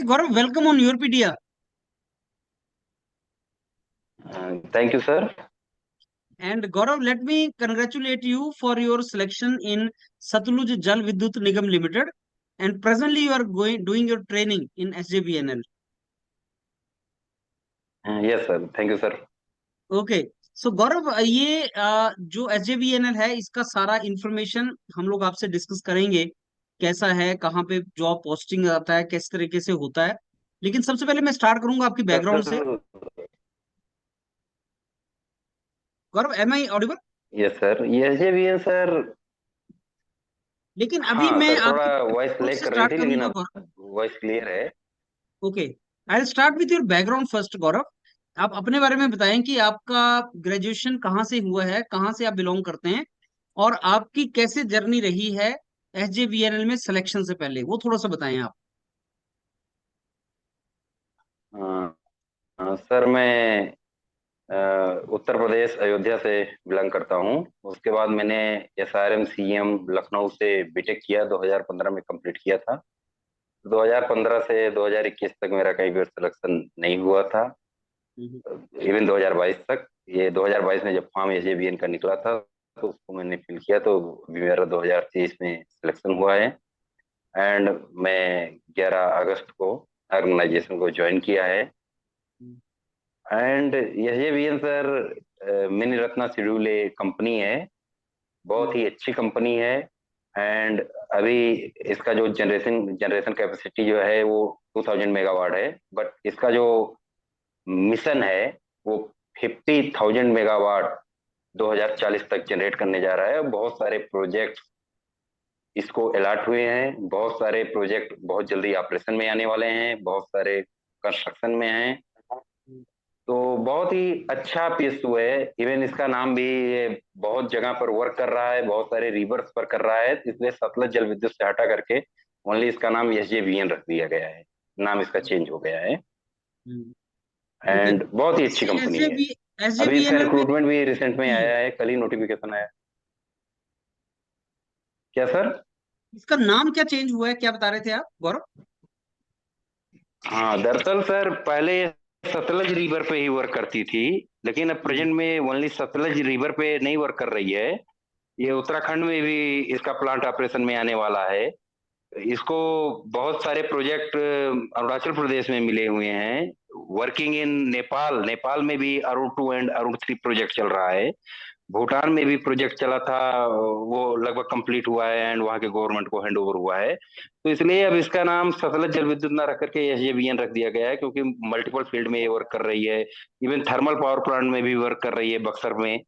Hi Gaurav, welcome on your PDR. Thank you, sir. And Gaurav, let me congratulate you for your selection in Satluj Jal Vidyut Nigam Limited. And presently you are doing your training in SJVNL. Yes, sir. Thank you, sir. Okay so Gaurav ये जो SJVNL है इसका सारा information हम लोग आपसे discuss करेंगे। कैसा है, कहाँ पे जॉब पोस्टिंग आता है, किस तरीके से होता है। लेकिन सबसे पहले मैं स्टार्ट करूंगा आपकी सर बैकग्राउंड से। Sir Gaurav, am I audible? Yes sir, ये जे भी है सर। लेकिन अभी हाँ मैं सर, थोड़ा आपकी वॉइस बैकग्राउंड लैग से कर रही स्टार्ट थी, लेकिन करूंगा अब गौरव। वॉइस क्लियर है। Okay, I start with your background first Gaurav. आप अपने बारे में बताएं कि आपका ग्रेजुएशन कहाँ से हुआ है, कहाँ से आप बिलोंग करते हैं, और आपकी कैसे जर्नी रही है SJVNL में सिलेक्शन से पहले, वो थोड़ा सा बताएं आप। सर, मैं उत्तर प्रदेश अयोध्या से बिलोंग करता हूँ। उसके बाद मैंने SRM CM लखनऊ से बीटेक किया, 2015 में कंप्लीट किया था। 2015 से 2021 तक मेरा कहीं भी सिलेक्शन नहीं हुआ था। हम्म। इवन 2022 तक। ये 2022 में जब फॉर्म SJVN का निकला था तो उसको मैंने फिल किया, तो अभी मेरा 2023 में सिलेक्शन हुआ है। एंड मैं 11 अगस्त को ऑर्गेनाइजेशन को ज्वाइन किया है। And SJVN sir mini Ratna schedule company है। बहुत ही अच्छी कंपनी है। एंड अभी इसका जो जनरेशन कैपेसिटी जो है वो 2000 मेगावाट है। बट इसका जो मिशन है वो 50,000 मेगावाट 2040 तक जनरेट करने जा रहा है। बहुत सारे प्रोजेक्ट इसको अलॉट हुए हैं। बहुत सारे प्रोजेक्ट बहुत जल्दी ऑपरेशन में आने वाले हैं, बहुत सारे कंस्ट्रक्शन में हैं। तो बहुत ही अच्छा पीएसयू है। इवन इसका नाम भी ये बहुत जगह पर वर्क कर रहा है, बहुत सारे रिवर्स पर कर रहा है, इसलिए सतलज जल विद्युत से हटा करके ओनली इसका नाम SJVN रख दिया गया है। नाम इसका चेंज हो गया है। ओके। एंड बहुत ही अच्छी इस कंपनी है। अभी इसका SJVNL में रिक्रूटमेंट भी रिसेंट में चेंज आया हुआ, है, कल ही नोटिफिकेशन आया। क्या सर? इसका नाम क्या चेंज हुआ है, क्या बता रहे थे आप गौरव? हाँ, दरअसल सर पहले ये सतलज रिवर पे ही वर्क करती थी, लेकिन अब हम्म। प्रेजेंट में ओनली सतलज रिवर पे नहीं वर्क कर रही है। ये उत्तराखंड में भी इसका प्लांट ऑपरेशन में आने वाला है। इसको बहुत सारे प्रोजेक्ट अरुणाचल प्रदेश में मिले हुए हैं। वर्किंग इन नेपाल, नेपाल में भी अरुण 2 एंड अरुण 3 प्रोजेक्ट चल रहा है। भूटान में भी प्रोजेक्ट चला था, वो लगभग कंप्लीट हुआ है एंड वहां के गवर्नमेंट को हैंड ओवर हुआ है। तो इसलिए अब इसका नाम सतलज जल विद्युत ना रख करके SJVN रख दिया गया है, क्योंकि मल्टीपल फील्ड में ये वर्क कर रही है। इवन थर्मल पावर प्लांट में भी वर्क कर रही है। बक्सर में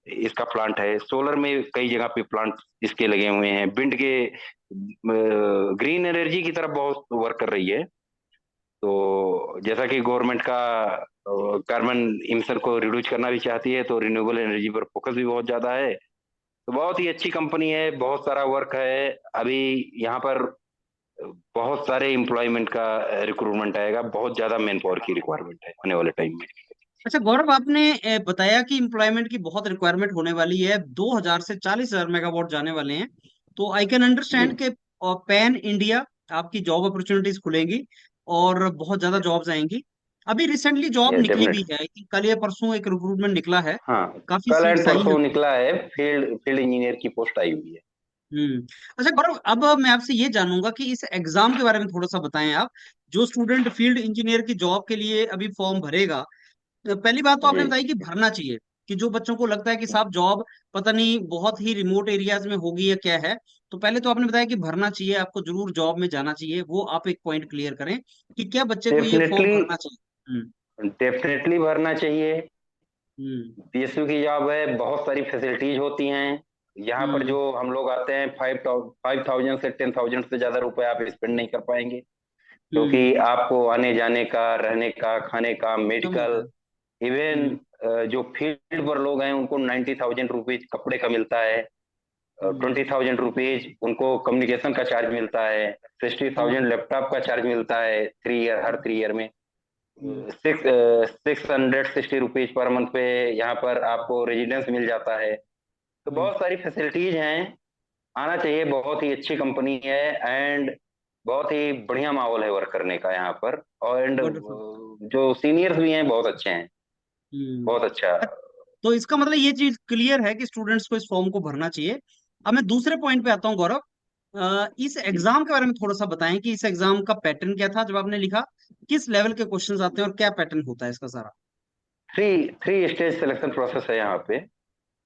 इसका प्लांट है। सोलर में कई जगह पे प्लांट इसके लगे हुए हैं। विंड के ग्रीन एनर्जी की तरफ बहुत वर्क कर रही है। तो जैसा कि गवर्नमेंट का कार्बन इमिशन को रिड्यूस करना भी चाहती है, तो रिन्यूएबल एनर्जी पर फोकस भी बहुत ज्यादा है। तो बहुत ही अच्छी कंपनी है, बहुत सारा वर्क है। अभी यहाँ पर बहुत सारे एम्प्लॉयमेंट का रिक्रूटमेंट आएगा। बहुत ज्यादा मैन पावर की रिक्वायरमेंट है आने वाले टाइम में। अच्छा गौरव, आपने बताया कि एम्प्लॉयमेंट की बहुत रिक्वायरमेंट होने वाली है, 2000 से 40,000 मेगावाट जाने वाले हैं। तो आई कैन जी। अंडरस्टैंड के पैन इंडिया आपकी जॉब अपॉर्चुनिटीज खुलेंगी और बहुत ज्यादा जॉब्स आएंगी। अभी रिसेंटली जॉब यस, निकली भी डेफिनेट। है कि कल या परसों एक रिक्रूटमेंट निकला है। हाँ, काफी कल एंड सीट्स आई हैं। परसों निकला है। फील्ड फील्ड इंजीनियर की पोस्ट आई हुई है। हम्म। अच्छा गौरव, अब मैं आपसे ये जानूंगा कि इस एग्जाम के बारे में थोड़ा सा बताएं आप। जो स्टूडेंट फील्ड इंजीनियर की जॉब के लिए अभी फॉर्म भरेगा, तो पहली बात तो आपने जी। बताई कि भरना चाहिए। कि जो बच्चों को लगता है कि साहब जॉब पता नहीं बहुत ही रिमोट एरियाज में होगी या क्या है, तो पहले तो आपने बताया कि भरना चाहिए, आपको जरूर जॉब में जाना चाहिए। वो आप एक पॉइंट क्लियर करें कि क्या बच्चे को ये फॉर्म डेफिनेटली, भरना चाहिए। डेफिनेटली भरना चाहिए। हम्म। PSU की जॉब है, बहुत सारी फैसिलिटीज होती हैं। यहाँ पर हम्म। जो हम लोग आते हैं, 5,000 से 10,000 से ज्यादा रुपए आप स्पेंड नहीं कर पाएंगे, हम्म। क्योंकि आपको आने जाने का, रहने का, खाने का, सब मिलता मेडिकल, है। इवन हम्म। जो फील्ड पर लोग हैं उनको 90,000 रुपीज कपड़े का मिलता है। हम्म। 20,000 रुपीज उनको कम्युनिकेशन का चार्ज मिलता है। सिक्सटी समझ थाउजेंड गया। लैपटॉप का चार्ज मिलता है, 3 ईयर, हर 3 ईयर में। हम्म। 660 रुपीज पर मंथ पे यहाँ पर आपको रेजिडेंस मिल जाता है। तो हम्म। बहुत सारी फैसिलिटीज हैं। आना चाहिए, बहुत ही अच्छी कंपनी है। एंड बहुत ही बढ़िया माहौल है वर्क करने का यहाँ पर। और एंड वंडरफुल। जो सीनियर्स भी हैं बहुत अच्छे हैं। बहुत अच्छा। हम्म। तो इसका मतलब ये चीज क्लियर है कि स्टूडेंट्स को इस फॉर्म को भरना चाहिए। अब मैं दूसरे पॉइंट पे आता हूँ गौरव। इस जी। एग्जाम के बारे में थोड़ा सा बताएं कि इस एग्जाम का पैटर्न क्या था जब आपने लिखा, किस लेवल के क्वेश्चंस आते हैं और क्या पैटर्न होता है इसका सारा। Three three stage selection process है यहाँ पे।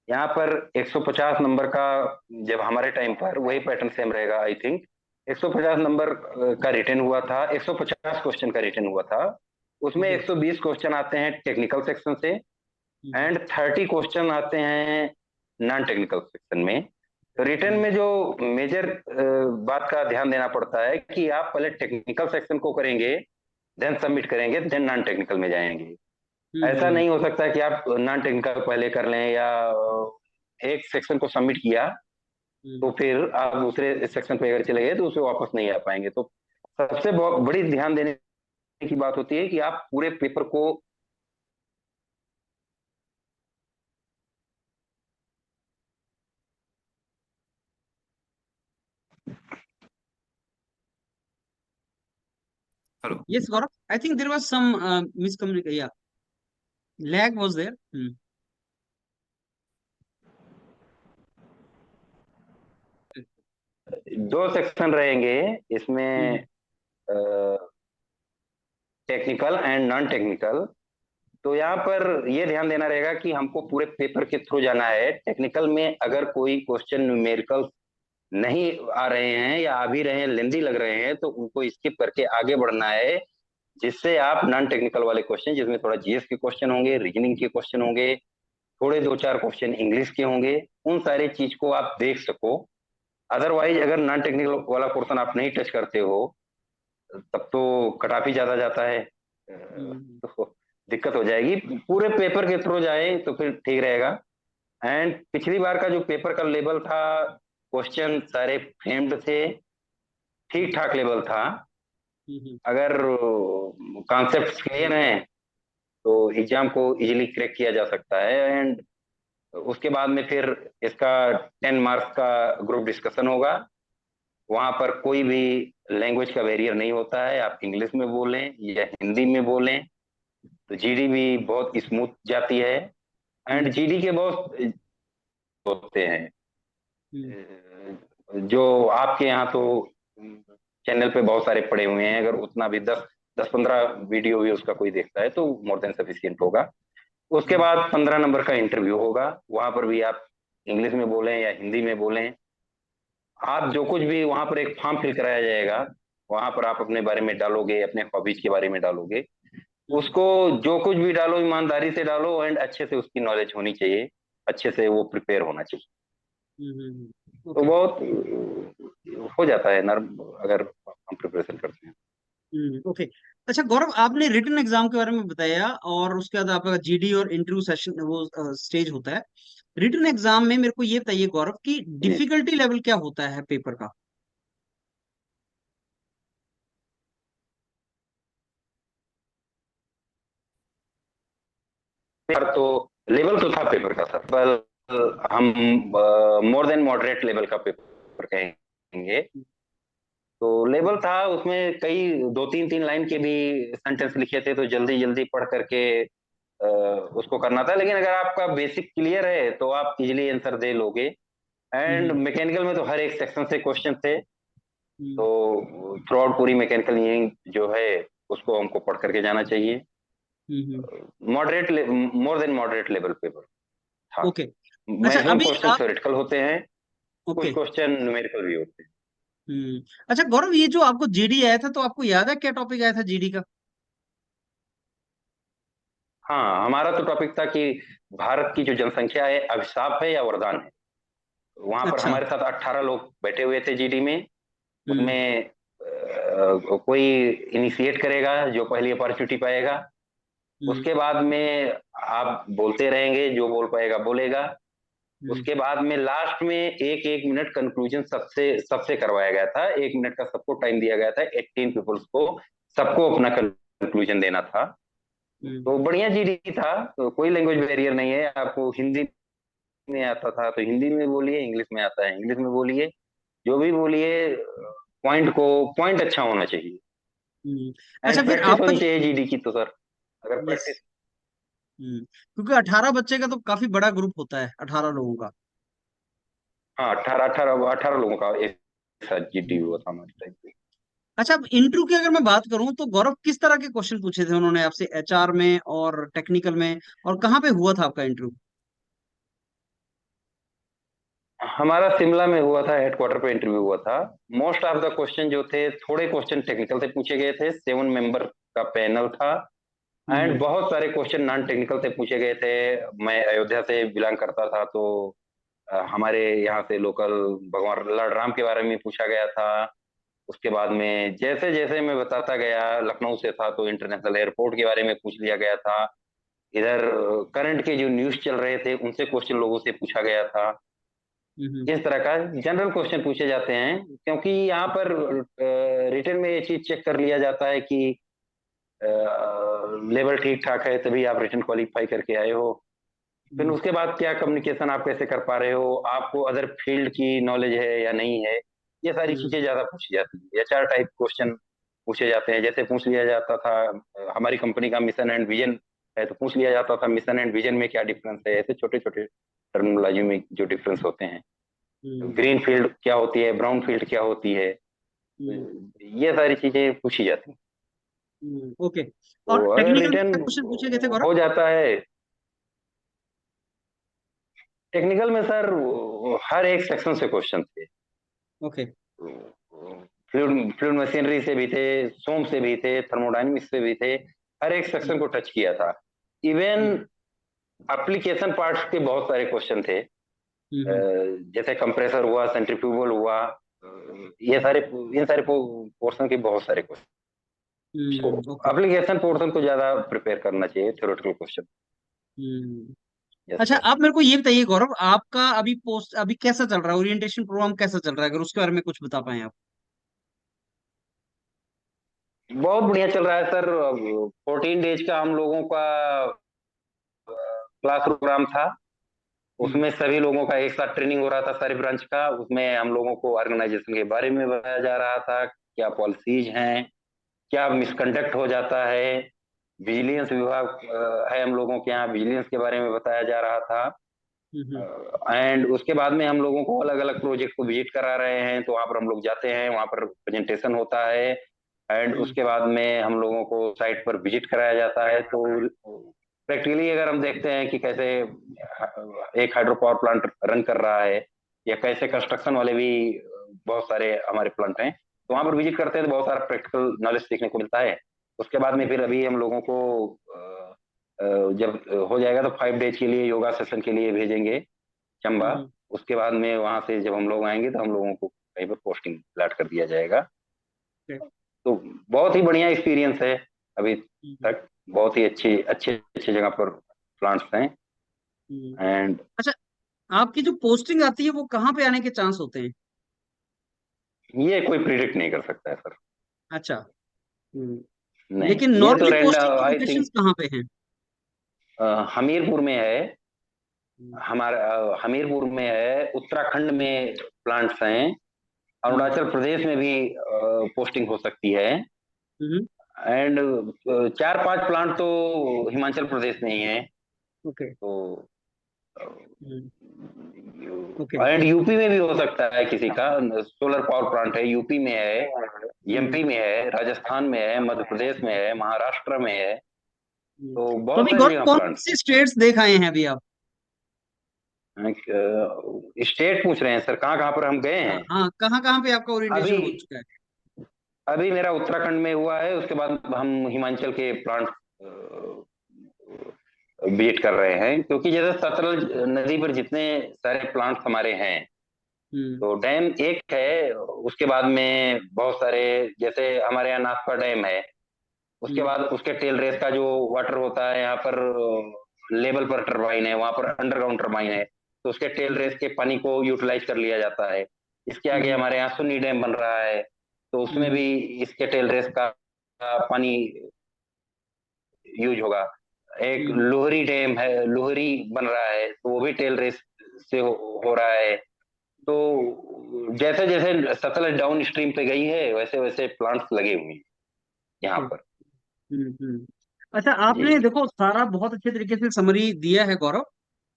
यहाँ पर 150 नंबर का, जब हमारे टाइम पर वही पैटर्न सेम रहेगा आई थिंक। 150 नंबर का रिटर्न हुआ था, 150 क्वेश्चन का रिटर्न हुआ था। उसमें ओके। 120 क्वेश्चन आते हैं टेक्निकल सेक्शन से, हम्म। एंड 30 क्वेश्चन आते हैं नॉन टेक्निकल सेक्शन में। तो रिटर्न हम्म। में जो मेजर बात का ध्यान देना पड़ता है कि आप पहले टेक्निकल सेक्शन को करेंगे, देन सबमिट करेंगे, देन नॉन टेक्निकल में जाएंगे। ऐसा हम्म। नहीं हो सकता कि आप नॉन टेक्निकल पहले कर लें, या एक सेक्शन को सबमिट किया हम्म। तो फिर आप दूसरे सेक्शन पे अगर चले गए तो उससे वापस नहीं आ पाएंगे। तो सबसे बहुत बड़ी ध्यान देने की बात होती है कि आप पूरे पेपर को। Hello. Yes Gaurav, I think there was some miscommunication, या लैग वाज देयर। दो सेक्शन रहेंगे इसमें, टेक्निकल एंड नॉन टेक्निकल। तो यहाँ पर ये ध्यान देना रहेगा कि हमको पूरे पेपर के थ्रू जाना है। टेक्निकल में अगर कोई क्वेश्चन न्यूमेरिकल नहीं आ रहे हैं या आ भी रहे हैं, लेंदी लग रहे हैं, तो उनको स्किप करके आगे बढ़ना है, जिससे आप नॉन टेक्निकल वाले क्वेश्चन, जिसमें थोड़ा जीएस के क्वेश्चन होंगे, रीजनिंग के क्वेश्चन होंगे, थोड़े दो चार क्वेश्चन इंग्लिश के होंगे, उन सारे चीज को आप देख सको। अदरवाइज अगर नॉन टेक्निकल वाला पोर्सन आप नहीं टच करते हो, तब तो कट ऑफ ही ज्यादा जाता है। तो दिक्कत हो जाएगी। पूरे पेपर के थ्रू जाए तो फिर ठीक रहेगा। एंड पिछली बार का जो पेपर का लेवल था, क्वेश्चन सारे फ्रेम्ड थे, ठीक ठाक लेवल था। अगर कॉन्सेप्ट क्लियर हैं तो एग्जाम को इजीली क्रैक किया जा सकता है। एंड उसके बाद में फिर इसका 10 मार्क्स का ग्रुप डिस्कशन होगा। वहां पर कोई भी लैंग्वेज का बैरियर नहीं होता है, आप इंग्लिश में बोलें या हिंदी में बोलें, तो जीडी भी बहुत स्मूथ जाती है। एंड जीडी के बहुत होते हैं, जो आपके यहाँ तो चैनल पे बहुत सारे पड़े हुए हैं। अगर उतना भी 10-15 वीडियो भी उसका कोई देखता है तो मोर देन सफिशियंट होगा। उसके बाद 15 नंबर का इंटरव्यू होगा। वहां पर भी आप इंग्लिश में बोलें या हिंदी में बोलें, आप जो कुछ भी वहां पर एक फॉर्म फिल कराया जाएगा, वहां पर आप अपने बारे में डालोगे, अपने हॉबीज के बारे में डालोगे। उसको जो कुछ भी डालो ईमानदारी से डालो, एंड अच्छे से उसकी नॉलेज होनी चाहिए, अच्छे से वो प्रिपेयर होना चाहिए। तो ओके। बहुत हो जाता है नर्म, अगर हम प्रिपरेशन करते हैं। ओके। अच्छा गौरव, आपने रिटन एग्जाम के बारे में बताया और उसके बाद आपका जीडी और इंटरव्यू सेशन वो स्टेज होता है। रिटन एग्जाम में मेरे को ये बताइए गौरव कि जी। डिफिकल्टी लेवल क्या होता है पेपर का। पेपर तो लेवल तो था पेपर का सर, पर हम मोर देन मॉडरेट लेवल का पेपर कहेंगे। तो लेवल था, उसमें कई दो तीन तीन लाइन के भी सेंटेंस लिखे थे, तो जल्दी जल्दी पढ़ करके उसको करना था। लेकिन अगर आपका बेसिक क्लियर है तो आप इजीली आंसर दे लोगे। And hmm. मैकेनिकल में तो हर एक सेक्शन से क्वेश्चन थे। हम्म। तो थ्रू आउट पूरी मैकेनिकल इंजीनियरिंग जो है उसको हमको पढ़ करके जाना चाहिए। हम्म। Moderate, more than moderate level paper था। ओके। अच्छा मैक्सिमम अभी क्वेश्चन आप। थ्योरेटिकल होते हैं, कुछ ओके। क्वेश्चन न्यूमेरिकल भी होते हैं। अच्छा गौरव, ये जो आपको जीडी आया था तो आपको याद है क्या टॉपिक आया था जीडी का। हाँ, हमारा तो टॉपिक था कि भारत की जो जनसंख्या है अभिशाप है या वरदान है। वहां पर अच्छा। हमारे साथ 18 लोग बैठे हुए थे जीडी में। हम्म। उसमें कोई इनिशिएट करेगा जो पहली अपॉर्चुनिटी पाएगा। हम्म। उसके बाद में आप बोलते रहेंगे, जो बोल पाएगा बोलेगा। हम्म। उसके बाद में लास्ट में एक एक मिनट कंक्लूजन सबसे सबसे करवाया गया था। 1 मिनट का सबको टाइम दिया गया था, 18 पीपल्स को, सबको अपना कंक्लूजन देना था। हम्म। तो बढ़िया जीडी था। तो कोई लैंग्वेज बैरियर नहीं है। आपको हिंदी में आता था तो हिंदी में बोलिए, इंग्लिश में आता है इंग्लिश में बोलिए, जो भी बोलिए। पॉइंट अच्छा होना चाहिए। हम्म। अच्छा एंड फिर प्रैक्टिस आपका होनी चाहिए जीडी की तो सर, अगर यस। प्रैक्टिस। क्योंकि 18 बच्चे का तो काफी बड़ा ग्रुप होता है, 18 लोगों का। हाँ, 18 लोगों का एक साथ जीडी हुआ हम्म। था हमारे टाइम पे। अच्छा, अब इंटरव्यू की अगर मैं बात करूं तो गौरव किस तरह के क्वेश्चन पूछे थे उन्होंने आपसे, एचआर में और टेक्निकल में, और कहाँ पे हुआ था आपका इंटरव्यू? हमारा शिमला में हुआ था, हेडक्वार्टर पे इंटरव्यू हुआ था। मोस्ट ऑफ द क्वेश्चन जो थे, थोड़े क्वेश्चन टेक्निकल से पूछे गए थे, 7 मेंबर का पैनल था। एंड हम्म। बहुत सारे क्वेश्चन नॉन टेक्निकल से पूछे गए थे। मैं अयोध्या से बिलोंग करता था, तो हमारे यहाँ से लोकल भगवान लॉर्ड राम के बारे में पूछा गया था। उसके बाद में जैसे जैसे मैं बताता गया, लखनऊ से था तो इंटरनेशनल एयरपोर्ट के बारे में पूछ लिया गया था। इधर करंट के जो न्यूज चल रहे थे उनसे क्वेश्चन लोगों से पूछा गया था। हम्म। इस तरह का जनरल क्वेश्चन पूछे जाते हैं, क्योंकि यहाँ पर रिटर्न में ये चीज चेक कर लिया जाता है कि लेवल ठीक ठाक है, तभी आप रिटर्न क्वालिफाई करके आए हो। फिर हम्म। उसके बाद क्या कम्युनिकेशन आप कैसे कर पा रहे हो, आपको अदर फील्ड की नॉलेज है या नहीं है, ये सारी हम्म। चीजें ज्यादा पूछी जाती है। एचआर टाइप क्वेश्चन पूछे जाते हैं। जैसे पूछ लिया जाता था हमारी कंपनी का मिशन एंड विजन है, तो पूछ लिया जाता था मिशन एंड विजन में क्या डिफरेंस है। ऐसे छोटे छोटे टर्मिनोलॉजी में जो डिफरेंस होते हैं। हम्म। ग्रीन फील्ड क्या होती है, ब्राउन फील्ड क्या होती है, हम्म। ये सारी चीजें पूछी जाती हैं। ओके। तो और अगर टेक्निकल में रिटर्न क्या क्वेश्चन पूछे गए थे गौरव? हो जाता है टेक्निकल में सर, हर एक सेक्शन से क्वेश्चन थे। ओके। फ्लूइड फ्लूइड मशीनरी से भी थे, सोम से भी थे, थर्मोडायनेमिक्स से भी थे। हर एक सेक्शन को टच किया था। इवन एप्लीकेशन पार्ट्स के बहुत सारे क्वेश्चन थे। जैसे कंप्रेसर हुआ, सेंट्रीफ्यूगल हुआ, ये सारे इन सारे पोर्शन के बहुत सारे क्वेश्चन। ओके। एप्लीकेशन पोर्शन को ज्यादा प्रिपेयर करना चाहिए, थ्योरेटिकल क्वेश्चन। हम्म। यस अच्छा, सर। आप मेरे को ये बताइए गौरव, आपका अभी पोस्ट अभी कैसा चल रहा है, ओरिएंटेशन प्रोग्राम कैसा चल रहा है, अगर उसके बारे में कुछ बता पाए आप? बहुत बढ़िया चल रहा है सर। 14 डेज का हम लोगों का क्लास प्रोग्राम था। हम्म। उसमें सभी लोगों का एक साथ ट्रेनिंग हो रहा था, सारे ब्रांच का। उसमें हम लोगों को ऑर्गेनाइजेशन के बारे में बताया जा रहा था, क्या पॉलिसीज हैं, क्या मिसकंडक्ट हो जाता है। विजिलेंस विभाग है हम लोगों के यहाँ, विजिलेंस के बारे में बताया जा रहा था। हम्म। एंड उसके बाद में हम लोगों को अलग अलग प्रोजेक्ट को विजिट करा रहे हैं, तो वहाँ पर हम लोग जाते हैं, वहाँ पर प्रेजेंटेशन होता है। एंड हम्म। उसके बाद में हम लोगों को साइट पर विजिट कराया जाता है। तो प्रैक्टिकली अगर हम देखते हैं कि कैसे एक हाइड्रो पावर प्लांट रन कर रहा है, या कैसे कंस्ट्रक्शन वाले भी बहुत सारे हमारे प्लांट हैं, तो वहाँ पर विजिट करते हैं तो बहुत सारा प्रैक्टिकल नॉलेज सीखने को मिलता है। उसके बाद में फिर अभी हम लोगों को जब हो जाएगा तो 5 डेज के लिए योगा सेशन के लिए भेजेंगे चंबा। हम्म। उसके बाद में वहां से जब हम लोग आएंगे तो हम लोगों को कहीं पर पोस्टिंग अलॉट कर दिया जाएगा। Okay। तो बहुत ही बढ़िया एक्सपीरियंस है अभी हम्म। तक। बहुत ही अच्छे अच्छे अच्छे जगह पर प्लांट्स हैं। हम्म। एंड अच्छा, आपकी जो पोस्टिंग आती है वो कहाँ पे आने के चांस होते हैं? ये कोई प्रिडिक्ट नहीं कर सकता है सर। अच्छा। हम्म। लेकिन नहीं, ये तो नॉर्मली पोस्टिंग रैंडम की आई थिंक। लोकेशंस कहाँ पे हैं? हमीरपुर में है। हम्म। हमीरपुर में है, उत्तराखंड में प्लांट्स हैं, हम्म। अरुणाचल प्रदेश में भी पोस्टिंग हो सकती है। हम्म। एंड 4-5 प्लांट तो हिमाचल प्रदेश में ही है। ओके। तो हम्म। ओके। एंड यूपी में भी हो सकता है किसी का। सोलर पावर प्लांट है, यूपी में है, हम्म। एमपी में है, राजस्थान में है, मध्य प्रदेश में है, महाराष्ट्र में है। तो तो बहुत अभी सारी गौरव जगह कौन प्लांट्स से स्टेट्स देख आए हैं अभी आप? हैं। स्टेट पूछ रहे हैं सर, कहाँ कहाँ पर हम गए हाँ हैं। हाँ, कहाँ कहाँ पे आपका अभी ओरिएंटेशन हो चुका है? अभी मेरा उत्तराखंड में हुआ है। उसके बाद हम हिमाचल के प्लांट विजिट कर रहे हैं, क्योंकि जैसे सतलज नदी पर जितने सारे प्लांट्स हमारे हैं, हम्म। तो डैम एक है। उसके बाद में बहुत सारे, जैसे हमारे यहाँ नाथपा डैम है। उसके हम्म। बाद उसके टेल रेस का जो वाटर होता है, यहाँ पर लेवल पर टरबाइन है, वहां पर अंडरग्राउंड टरबाइन है। तो उसके टेल हम्म। रेस के पानी को यूटिलाइज कर लिया जाता है। इसके आगे हम्म। हमारे यहाँ सुन्नी डैम बन रहा है, तो उसमें हम्म। भी इसके टेल रेस का पानी यूज होगा। एक हम्म। लोहरी डैम है, लोहरी बन रहा है, तो वो भी टेल रेस से हो रहा है। तो जैसे जैसे सतलज डाउन स्ट्रीम पे गई है वैसे वैसे प्लांट्स लगे हुए हैं यहाँ पर। हम्म। अच्छा, जी आपने देखो सारा बहुत अच्छे तरीके से समरी दिया है Gaurav,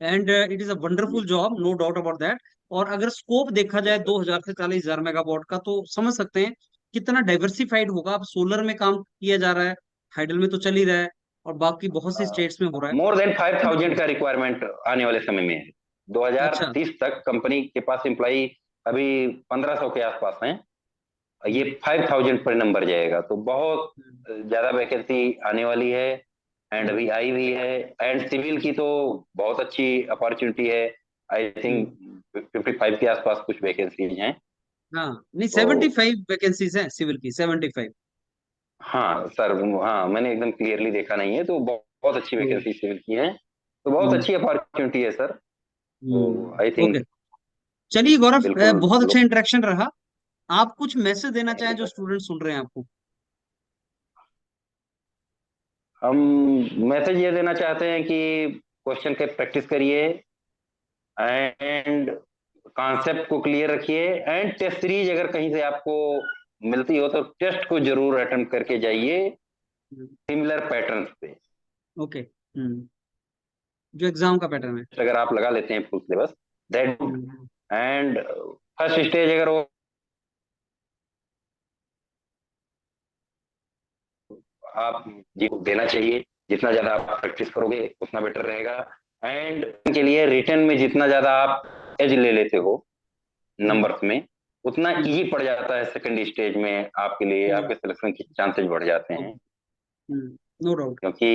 and it is a जी। Wonderful job, no doubt about that. और अगर स्कोप देखा जाए यस सर। 2000 से 40,000 मेगावाट का, तो समझ सकते हैं कितना डाइवर्सिफाइड होगा। अब सोलर में काम किया जा रहा है, हाइडल में तो चल ही रहा है, और बाकी बहुत सी स्टेट्स में हो रहा मोर देन 5,000 है। का रिक्वायरमेंट आने वाले समय में है। अच्छा। 2030 तक कंपनी के पास एम्प्लॉई अभी 1,500 के आसपास हैं। ये हम्म, 5,000 पर नंबर जाएगा, तो बहुत हम्म, ज्यादा वैकेंसी आने वाली है। एंड अभी हम्म, आई भी है। एंड सिविल की तो बहुत अच्छी अपॉर्चुनिटी है। आई थिंक हम्म। 55 के आसपास कुछ वैकेंसीज हैं। हाँ, नहीं, तो 75 वैकेंसीज हैं सिविल की, 75। हाँ सर, हाँ मैंने एकदम क्लियरली देखा नहीं है, तो बहुत बहुत अच्छी तो वैकेंसी सिविल की है। तो बहुत हम्म, अच्छी अपॉर्चुनिटी है सर। तो आई ओके। थिंक चलिए गौरव, बिल्कुल बहुत अच्छा लोग। इंटरेक्शन रहा। आप कुछ मैसेज देना थैंक चाहें यू जो सर। स्टूडेंट सुन रहे हैं आपको? हम मैसेज ये देना चाहते हैं कि क्वेश्चन के प्रैक्टिस करिए, एंड कॉन्सेप्ट को क्लियर रखिए, एंड टेस्ट सीरीज अगर कहीं से आपको मिलती हो तो टेस्ट को जरूर अटेम्प्ट करके जाइए सिमिलर पैटर्न पे। ओके। हम्म। जो एग्जाम का पैटर्न है। अगर आप लगा लेते हैं full syllabus, that good. Hmm, and first stage अगर वो आप जी को देना चाहिए, जितना ज्यादा आप प्रैक्टिस करोगे उतना बेटर रहेगा। एंड के लिए रिटर्न में जितना ज्यादा आप एज ले लेते हो हम्म, नंबर्स में, उतना हम्म, इजी पड़ जाता है सेकंड स्टेज में आपके लिए, हम्म, आपके सिलेक्शन के चांसेस बढ़ जाते हैं। No doubt. क्योंकि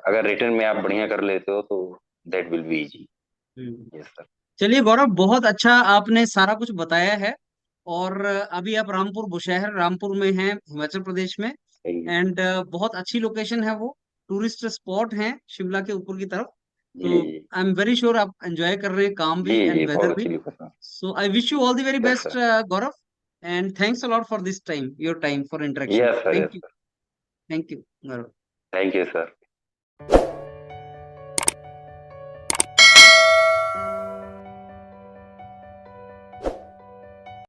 अगर रिटर्न में आप बढ़िया कर लेते हो तो that will be easy. Yes sir. चलिए गौरव, बहुत अच्छा आपने सारा कुछ बताया है। और अभी आप रामपुर बुशहर रामपुर में हैं, हिमाचल प्रदेश में। जी एंड बहुत अच्छी लोकेशन है वो, टूरिस्ट स्पॉट है शिमला के ऊपर की तरफ। जी तो आई एम वेरी श्योर आप एंजॉय कर रहे हैं काम जी भी जी, एंड वेदर बहुत भी। अच्छी location. So I wish you all the very yes best sir. Gaurav, and thanks a lot for this time, your time for interaction. Yes sir. Thank yes you. Sir. Thank you Gaurav. Thank you sir.